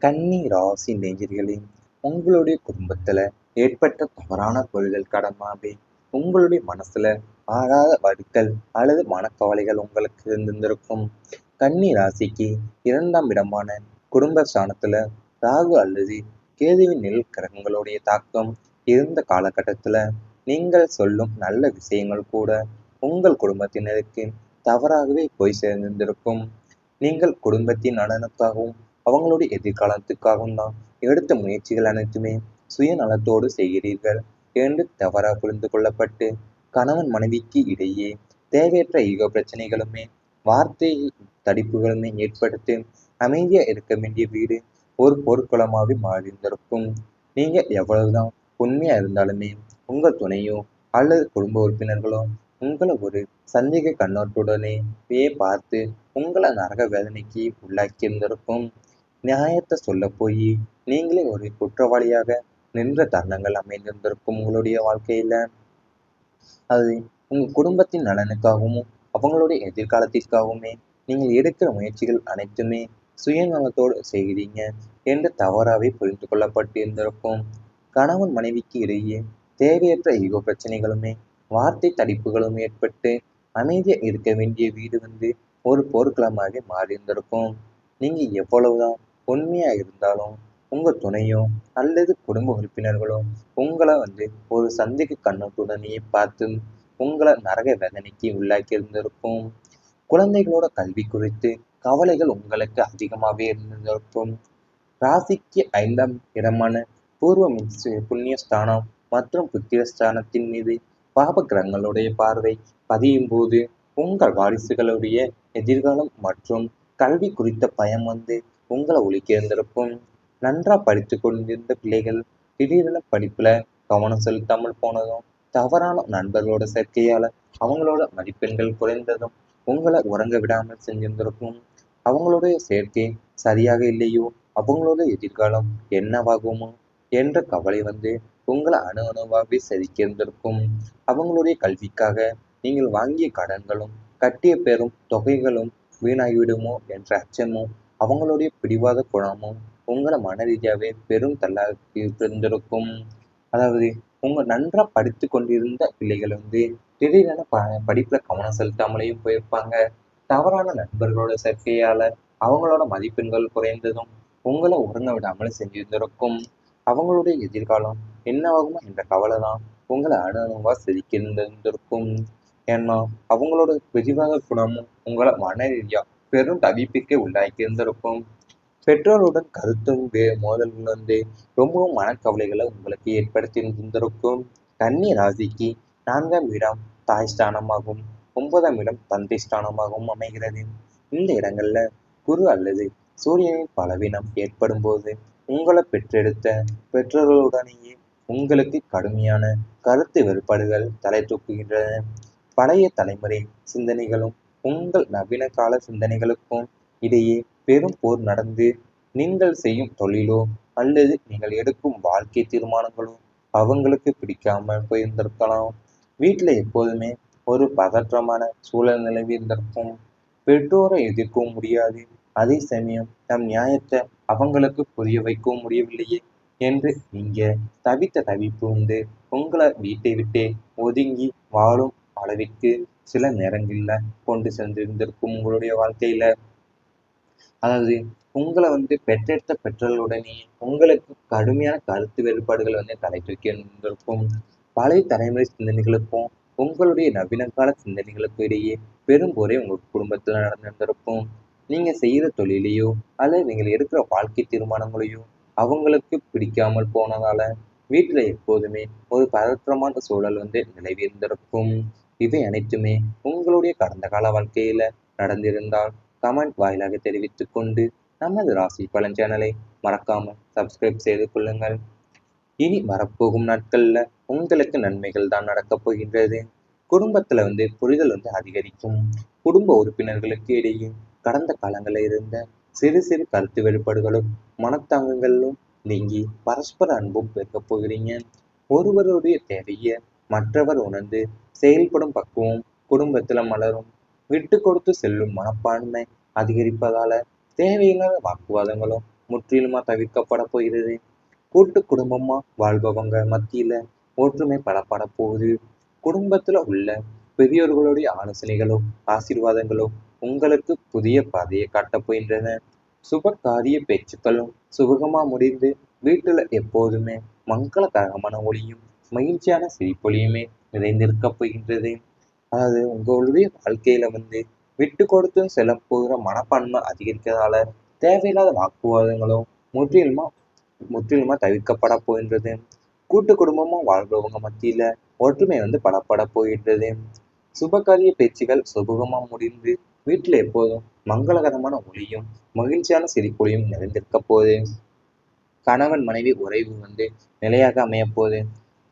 கன்னி ராசி நேயர்களே, உங்களுடைய குடும்பத்துல ஏற்பட்ட தவறான புரிதல் காரணமாவே உங்களுடைய மனசுல ஆறாத வடுக்கள் அல்லது மனக்கவலைகள் உங்களுக்கு இருந்திருக்கும். கன்னி ராசிக்கு 2ஆம் இடமான குடும்ப ஸ்தானத்துல ராகு அல்லது கேதுவின் நிழல் கிரகங்களுடைய தாக்கம் இருந்த காலகட்டத்துல நீங்கள் சொல்லும் நல்ல விஷயங்கள் கூட உங்கள் குடும்பத்தினருக்கு தவறாகவே போய் சேர்ந்திருக்கும். நீங்கள் குடும்பத்தின் நலனுக்காகவும் அவங்களுடைய எதிர்காலத்துக்காகவும் தான் எடுத்த முயற்சிகள் அனைத்துமே சுயநலத்தோடு செய்கிறீர்கள் என்று தவறாக புரிந்து கொள்ளப்பட்டு கணவன் மனைவிக்கு இடையே தேவையற்ற ஈகோ பிரச்சனைகளுமே வார்த்தை தடிப்புகளுமே ஏற்படுத்தி அமைதியா இருக்க வேண்டிய வீடு ஒரு போர்க்குளமாகவே மாறியிருந்திருக்கும். நீங்க எவ்வளவுதான் உண்மையா இருந்தாலுமே உங்க துணையோ அல்லது குடும்ப உறுப்பினர்களோ உங்களை ஒரு சந்தேக கண்ணோட்டுடனே பார்த்து உங்களை நரக வேதனைக்கு உள்ளாக்கி இருந்திருக்கும். நியாயத்தை சொல்ல போய் நீங்களே ஒரு குற்றவாளியாக நின்ற தருணங்கள் அமைந்திருந்திருக்கும் உங்களுடைய வாழ்க்கையில. அது உங்க குடும்பத்தின் நலனுக்காகவும் அவங்களுடைய எதிர்காலத்திற்காகவுமே நீங்கள் எடுக்கிற முயற்சிகள் அனைத்துமே சுயநலத்தோடு செய்கிறீங்க என்று தவறாவே புரிந்து கொள்ளப்பட்டு இருந்திருக்கும். கணவன் மனைவிக்கு இடையே தேவையற்ற ஈகோ பிரச்சனைகளுமே வார்த்தை தடிப்புகளும் ஏற்பட்டு அமைதியா இருக்க வேண்டிய வீடு ஒரு போர்க்களமாக மாறியிருந்திருக்கும். நீங்க எவ்வளவுதான் உண்மையா இருந்தாலும் உங்க துணையோ அல்லது குடும்ப உறுப்பினர்களோ உங்களை ஒரு சந்தேக கண்ணோட்டுடனேயே பார்த்து உங்களை நரக வேதனைக்கு உள்ளாக்கி இருந்திருக்கும். குழந்தைகளோட கல்வி குறித்து கவலைகள் உங்களுக்கு அதிகமாகவே இருந்திருக்கும். ராசிக்கு 5ஆம் இடமான பூர்வ புண்ணிய ஸ்தானம் மற்றும் புத்திர ஸ்தானத்தின் மீது பாப கிரகங்களுடைய பார்வை பதியும் போது உங்கள் வாரிசுகளுடைய எதிர்காலம் மற்றும் கல்வி குறித்த பயம் உங்களை ஒலிக்க இருந்திருக்கும். நன்றா படித்து கொண்டிருந்த பிள்ளைகள் திடீரென படிப்புல கவனம் செலுத்தாமல் போனதும் தவறான நண்பர்களோட சேர்க்கையால அவங்களோட மதிப்பெண்கள் குறைந்ததும் உங்களை உறங்க விடாமல் செஞ்சிருந்திருக்கும். அவங்களுடைய சேர்க்கை சரியாக இல்லையோ, அவங்களோட எதிர்காலம் என்னவாகுமோ என்ற கவலை உங்களை அணு அணுவாகவே செதுக்கியிருந்திருக்கும். அவங்களுடைய கல்விக்காக நீங்கள் வாங்கிய கடன்களும் கட்டிய பெறும் தொகைகளும் வீணாகிவிடுமோ என்ற அச்சமும் அவங்களுடைய பிடிவாத குணமும் உங்களை மன ரீதியாகவே பெரும் தள்ளாக்கி இருந்திருக்கும். அதாவது உங்க நன்றா படித்து கொண்டிருந்த பிள்ளைகள் திடீரென படிப்புல கவனம் செலுத்தாமலேயும் போயிருப்பாங்க. தவறான நண்பர்களோட சேர்க்கையால அவங்களோட மதிப்பெண்கள் குறைந்ததும் உங்களை உறங்க விடாமல் செஞ்சிருந்திருக்கும். அவங்களுடைய எதிர்காலம் என்னவாகுமோ என்ற கவலை தான் உங்களை அணு அணுவா செதுக்கியிருந்திருக்கும். ஏன்னா அவங்களோட பிடிவாத குணமும் உங்களை மன ரீதியா பெரும் தவிப்புக்கே உள்ளாக்கி இருந்திருக்கும். பெற்றோருடன் கருத்தும் மோதல்கள் ரொம்பவும் மனக்கவலைகளை உங்களுக்கு ஏற்படுத்தி இருந்திருக்கும். கன்னி ராசிக்கு 4ஆம் இடம் தாய் ஸ்தானமாகவும் 9ஆம் இடம் தந்தை ஸ்தானமாகவும் அமைகிறது. இந்த இடங்கள்ல குரு அல்லது சூரியனின் பலவீனம் ஏற்படும் போது உங்களை பெற்றெடுத்த பெற்றோர்களுடனேயே உங்களுக்கு கடுமையான கருத்து வேறுபாடுகள் தலை தூக்குகின்றன. பழைய தலைமுறை சிந்தனைகளும் உங்கள் நவீன கால சிந்தனைகளுக்கும் இடையே பெரும் போர் நடந்து நீங்கள் செய்யும் தொழிலோ அல்லது நீங்கள் எடுக்கும் வாழ்க்கை தீர்மானங்களோ அவங்களுக்கு பிடிக்காமல் போயிருந்திருக்கலாம். வீட்டில் எப்போதுமே ஒரு பதற்றமான சூழல் நிலவி இருந்திருக்கும். பெற்றோரை எதிர்க்கவும் முடியாது, அதே சமயம் நம் நியாயத்தை அவங்களுக்கு புரிய வைக்கவும் முடியவில்லையே என்று நீங்க தவித்த தவிப்பு உங்களை வீட்டை விட்டே ஒதுங்கி வாழும் அளவிற்கு சில நேரங்கள்ல கொண்டு சென்றிருந்திருக்கும் உங்களுடைய வாழ்க்கையில. அதாவது உங்களை பெற்றெடுத்த பெற்றோர்களுடனே உங்களுக்கு கடுமையான கருத்து வேறுபாடுகள் தலை தூக்கி இருந்திருக்கும். பழைய தலைமுறை சிந்தனைகளுக்கும் உங்களுடைய நவீன கால சிந்தனைகளுக்கும் இடையே பெரும் போரே உங்கள் குடும்பத்துல நடந்திருந்திருக்கும். நீங்க செய்யற தொழிலையோ அல்லது நீங்கள் எடுக்கிற வாழ்க்கை தீர்மானங்களையோ அவங்களுக்கு பிடிக்காமல் போனதால வீட்டுல எப்போதுமே ஒரு பதற்றமான சூழல் நிலவி இருந்திருக்கும். இவை அனைத்துமே உங்களுடைய கடந்த கால வாழ்க்கையில நடந்திருந்தால் கமெண்ட் வாயிலாக தெரிவித்துக் கொண்டு நமது ராசி பலன் சேனலை மறக்காமல் சப்ஸ்கிரைப் செய்து கொள்ளுங்கள். இனி வரப்போகும் நாட்கள்ல உங்களுக்கு நன்மைகள் தான் நடக்கப் போகின்றது. குடும்பத்துல புரிதல் அதிகரிக்கும். குடும்ப உறுப்பினர்களுக்கு இடையே கடந்த காலங்களில் இருந்த சிறு சிறு கருத்து வேறுபாடுகளும் மனத்தாங்கங்களும் நீங்கி பரஸ்பர அன்பும் பெருக்கப் போகிறீங்க. ஒருவருடைய தேவையை மற்றவர் உணர்ந்து செயல்படும் பக்குவம் குடும்பத்துல மலரும். விட்டு கொடுத்து செல்லும் மனப்பான்மை அதிகரிப்பதால தேவையில்லாத வாக்குவாதங்களும் முற்றிலுமா தவிர்க்கப்பட போகிறது. கூட்டு குடும்பமா வாழ்பவங்க மத்தியில ஒற்றுமை பலப்பட போகுது. குடும்பத்துல உள்ள பெரியோர்களுடைய ஆலோசனைகளும் ஆசீர்வாதங்களும் உங்களுக்கு புதிய பாதையை காட்டப் போகின்றன. சுப காரிய பேச்சுக்களும் சுபகமா முடிந்து வீட்டுல எப்போதுமே மங்களகரமான ஒளியும் மகிழ்ச்சியான சிரிப்பொலியுமே நிறைந்திருக்க போகின்றது. அதாவது உங்களுடைய வாழ்க்கையில விட்டு கொடுத்து செல்ல போகிற மனப்பான்மை அதிகரிக்கிறதால தேவையில்லாத வாக்குவாதங்களும் முற்றிலுமா முற்றிலுமா தவிர்க்கப்பட போகின்றது. கூட்டு குடும்பமும் வாழ்றவங்க மத்தியில ஒற்றுமை பலப்பட போகின்றது. சுபகாரிய பேச்சுகள் சுபகமா முடிந்து வீட்டில் எப்போதும் மங்களகரமான ஒளியும் மகிழ்ச்சியான சிரிப்பொலியும் நிறைந்திருக்க போகுது. கணவன் மனைவி உறவு நிலையாக அமைய போகுது.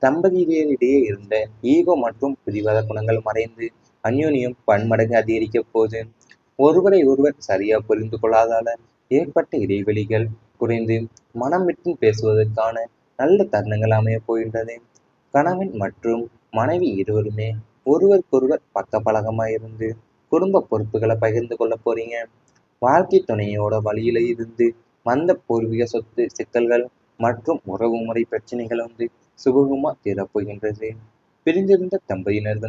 தம்பதியிடையே இருந்த ஈகோ மற்றும் பிடிவாத குணங்கள் மறைந்து அந்யோன்யம் பன்மடங்கு அதிகரிக்க போகுது. ஒருவரை ஒருவர் சரியா புரிந்து கொள்ளாதால ஏற்பட்ட இடைவெளிகள் குறைந்து மனம் விட்டு பேசுவதற்கான நல்ல தருணங்கள் அமைய போகின்றது. கணவன் மற்றும் மனைவி இருவருமே ஒருவருக்கொருவர் பக்கபலகமாயிருந்து குடும்ப பொறுப்புகளை பகிர்ந்து கொள்ள போறீங்க. வாழ்க்கை துணையோட வழியில இருந்து வந்த பூர்வீக சொத்து சிக்கல்கள் மற்றும் உறவு முறை பிரச்சனைகள் சுமூகமா தீரப்போகின்றது. பிரிந்திருந்த தம்பதியினர்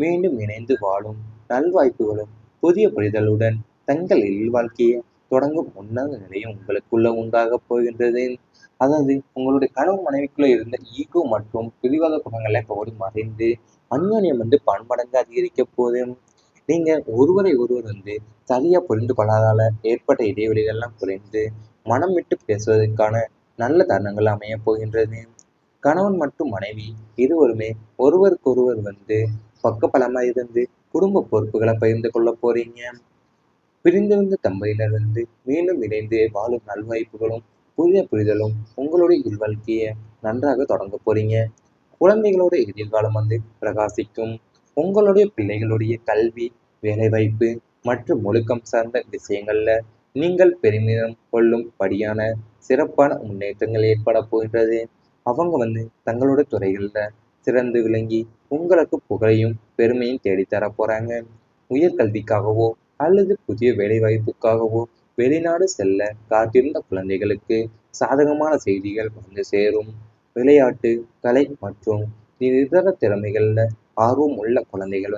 மீண்டும் இணைந்து வாழும் நல்வாய்ப்புகளும் புதிய புரிதலுடன் தங்கள் வாழ்க்கையை தொடங்கும் உன்னத நிலையும் உங்களுக்குள்ள உண்டாக போகின்றது. அதாவது உங்களுடைய கணவன் மனைவிக்குள்ள இருந்த ஈகோ மற்றும் பிடிவாத குணங்களை இப்போது மறைந்து அந்யோன்யம் பன்மடங்கு அதிகரிக்க போகுது. நீங்க ஒருவரை ஒருவர் சரியா புரிந்து கொள்ளாதால ஏற்பட்ட இடைவெளிகள்லாம் குறைந்து மனம் விட்டு பேசுவதற்கான நல்ல தருணங்கள் அமைய போகின்றது. கணவன் மற்றும் மனைவி இருவருமே ஒருவருக்கொருவர் பக்கபலமா இருந்து குடும்ப பொறுப்புகளை பகிர்ந்து கொள்ள போறீங்க. பிரிந்திருந்த தம்பதியினர் மீண்டும் இணைந்து வாழும் நல்வாய்ப்புகளும் புதிய புரிதலும் உங்களுடைய இல்வாழ்க்கையை நன்றாக தொடங்க போறீங்க. குழந்தைகளோட எதிர்காலம் பிரகாசிக்கும். உங்களுடைய பிள்ளைகளுடைய கல்வி வேலைவாய்ப்பு மற்றும் ஒழுக்கம் சார்ந்த விஷயங்கள்ல நீங்கள் பெருமிதம் கொள்ளும் படியான சிறப்பான முன்னேற்றங்கள் ஏற்பட போகின்றது. அவங்க தங்களோட துறைகள்ல சிறந்து விளங்கி உங்களுக்கு புகழையும் பெருமையும் தேடித்தர போறாங்க. உயர்கல்விக்காகவோ அல்லது புதிய வேலைவாய்ப்புக்காகவோ வெளிநாடு செல்ல காத்திருந்த குழந்தைகளுக்கு சாதகமான செய்திகள் சேரும். விளையாட்டு கலை மற்றும் இதர திறமைகள்ல ஆர்வம் உள்ள குழந்தைகள்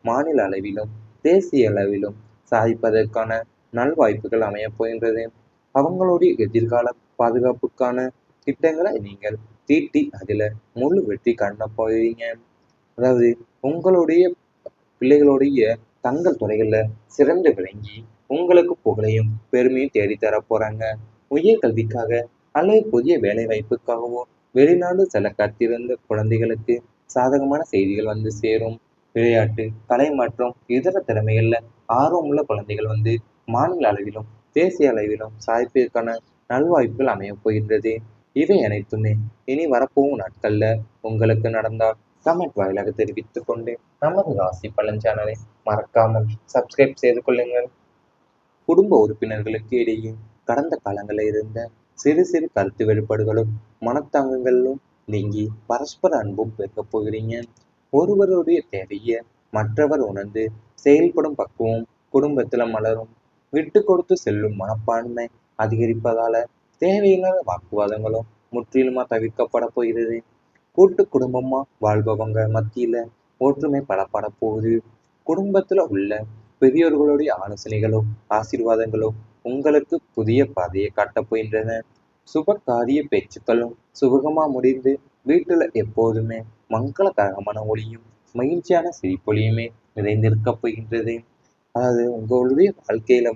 மாநில அளவிலும் தேசிய அளவிலும் சாதிப்பதற்கான நல்வாய்ப்புகள் அமைய போகின்றது. அவங்களுடைய எதிர்கால பாதுகாப்புக்கான திட்டங்களை நீங்கள் தீட்டி அதில் முழு வெற்றி காண போகிறீங்க. அதாவது உங்களுடைய பிள்ளைகளுடைய தங்கள் துறைகளில் சிறந்து விளங்கி உங்களுக்கு புகழையும் பெருமையும் தேடித்தர போறாங்க. உயர்கல்விக்காக அல்லது புதிய வேலை வாய்ப்புக்காகவோ வெளிநாடு செல்ல காத்திருந்த குழந்தைகளுக்கு சாதகமான செய்திகள் சேரும். விளையாட்டு கலை மற்றும் இதர திறமைகள்ல ஆர்வமுள்ள குழந்தைகள் மாநில அளவிலும் தேசிய அளவிலும் சாதிப்பதற்கான நல்வாய்ப்புகள் அமைய போகின்றது. இவை அனைத்துமே இனி வரப்போகும் நாட்கள்ல உங்களுக்கு நடந்தால் கமெண்ட் வாயிலாக தெரிவித்துக் கொண்டு நமது ராசி பலன் சேனலை மறக்காமல் சப்ஸ்கிரைப் செய்து கொள்ளுங்கள். குடும்ப உறுப்பினர்களுக்கு இடையே கடந்த காலங்களில் இருந்த சிறு சிறு கருத்து வேறுபாடுகளும் மனத்தாங்கங்களும் நீங்கி பரஸ்பர அன்பும் பெருக்கப் போகிறீங்க. ஒருவருடைய தேவையை மற்றவர் உணர்ந்து செயல்படும் பக்குவம் குடும்பத்துல மலரும். விட்டு கொடுத்து செல்லும் மனப்பான்மை அதிகரிப்பதால தேவையில்லாத வாக்குவாதங்களும் முற்றிலுமா தவிர்க்கப்பட போகிறது. கூட்டு குடும்பமா வாழ்பவங்க மத்தியில ஒற்றுமை பலப்பட போகுது. குடும்பத்துல உள்ள பெரியோர்களுடைய ஆலோசனைகளும் ஆசீர்வாதங்களும் உங்களுக்கு புதிய பாதையை காட்டப் போகின்றன. சுப காரிய பேச்சுக்களும் சுபகமா முடிந்து வீட்டுல எப்போதுமே மங்களகரமான ஒளியும் மகிழ்ச்சியான சிரிப்பொலியுமே நிறைந்திருக்க போகின்றது. அதாவது உங்களுடைய வாழ்க்கையில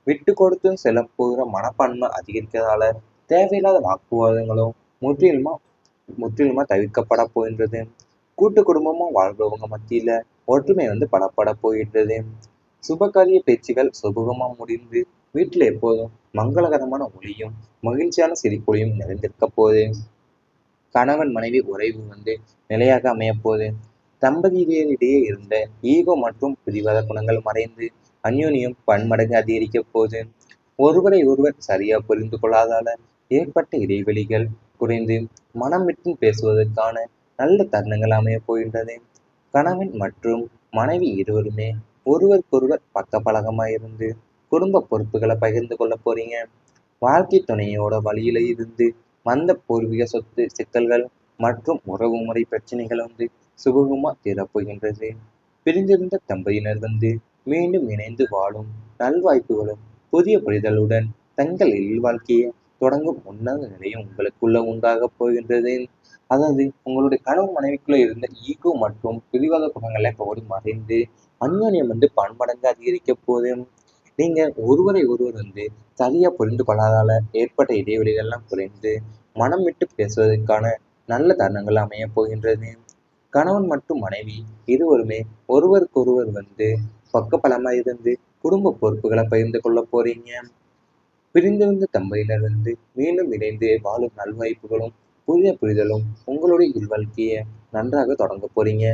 விட்டு கொடுத்து செல்ல போகிற மனப்பான்மை அதிகரிக்கிறதால தேவையில்லாத வாக்குவாதங்களும் முற்றிலுமா முற்றிலுமா தவிர்க்கப்பட போகின்றது. கூட்டு குடும்பமும் வாழ்றவங்க மத்தியில ஒற்றுமை பலப்பட போகின்றது. சுபகாரிய பேச்சுகள் சுபகமா முடிந்து வீட்டில் எப்போதும் மங்களகரமான ஒளியும் மகிழ்ச்சியான சிரிப்பொலியும் நிறைந்திருக்க போகுது. கணவன் மனைவி உறவு நிலையாக அமைய போகுது. தம்பதியிடையே இருந்த ஈகோ மற்றும் பிடிவாத குணங்கள் மறைந்து அந்யோன்யம் பன்மடங்கு அதிகரிக்க போகுது. ஒருவரை ஒருவர் சரியா புரிந்து கொள்ளாதால ஏற்பட்ட இடைவெளிகள் குறைந்து மனம் விட்டு பேசுவதற்கான நல்ல தருணங்கள் அமைய போகின்றது. கணவன் மற்றும் மனைவி இருவருமே ஒருவருக்கொருவர் பக்கபலகமாயிருந்து குடும்ப பொறுப்புகளை பகிர்ந்து கொள்ள போறீங்க. வாழ்க்கை துணையோட வழியில இருந்து வந்த பூர்வீக சொத்து சிக்கல்கள் மற்றும் உறவுமுறை பிரச்சனைகள் சுமூகமா தீரப்போகின்றது. பிரிந்திருந்த தம்பதியினர் மீண்டும் இணைந்து வாழும் நல்வாய்ப்புகளும் புதிய புரிதலுடன் தங்கள் இல்வாழ்க்கையை தொடங்கும் உன்னத நிலையும் உங்களுக்குள்ள உண்டாகப் போகின்றது. அதாவது உங்களுடைய கணவன் மனைவிக்குள்ள இருந்த ஈகோ மற்றும் பிடிவாத குணங்களை இப்போது மறைந்து அந்யோன்யம் பன்மடங்கு அதிகரிக்க போகுது. நீங்க ஒருவரை ஒருவர் சரியா புரிந்து கொள்ளாதால ஏற்பட்ட இடைவெளிகள்லாம் குறைந்து மனம் விட்டு பேசுவதற்கான நல்ல தருணங்கள் அமைய போகின்றது. கணவன் மற்றும் மனைவி இருவருமே ஒருவருக்கொருவர் பக்கபலமா இருந்து குடும்ப பொறுப்புகளை பகிர்ந்து கொள்ள போறீங்க. பிரிந்திருந்த தம்பதியினர் மீண்டும் இணைந்து வாழும் நல்வாய்ப்புகளும் புதிய புரிதலும் உங்களுடைய இல்வாழ்க்கையை நன்றாக தொடங்க போறீங்க.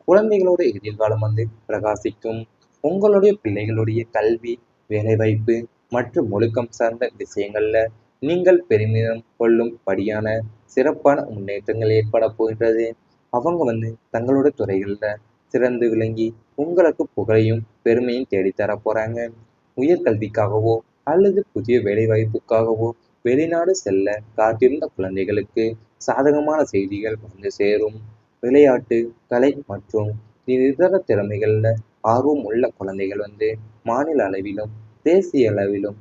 குழந்தைகளோட எதிர்காலம் பிரகாசிக்கும். உங்களுடைய பிள்ளைகளுடைய கல்வி, வேலைவாய்ப்பு மற்றும் ஒழுக்கம் சார்ந்த விஷயங்கள்ல நீங்கள் பெருமிதம் கொள்ளும் படியான சிறப்பான முன்னேற்றங்கள் ஏற்பட போகின்றது. அவங்க தங்களோட துறைகள்ல சிறந்து விளங்கி உங்களுக்கு புகழையும் பெருமையும் தேடித்தர போறாங்க. உயர்கல்விக்காகவோ அல்லது புதிய வேலைவாய்ப்புக்காகவோ வெளிநாடு செல்ல காத்திருந்த குழந்தைகளுக்கு சாதகமான செய்திகள் சேரும். விளையாட்டு, கலை மற்றும் இதர திறமைகள்ல ஆர்வம் உள்ள குழந்தைகள் மாநில அளவிலும் தேசிய அளவிலும்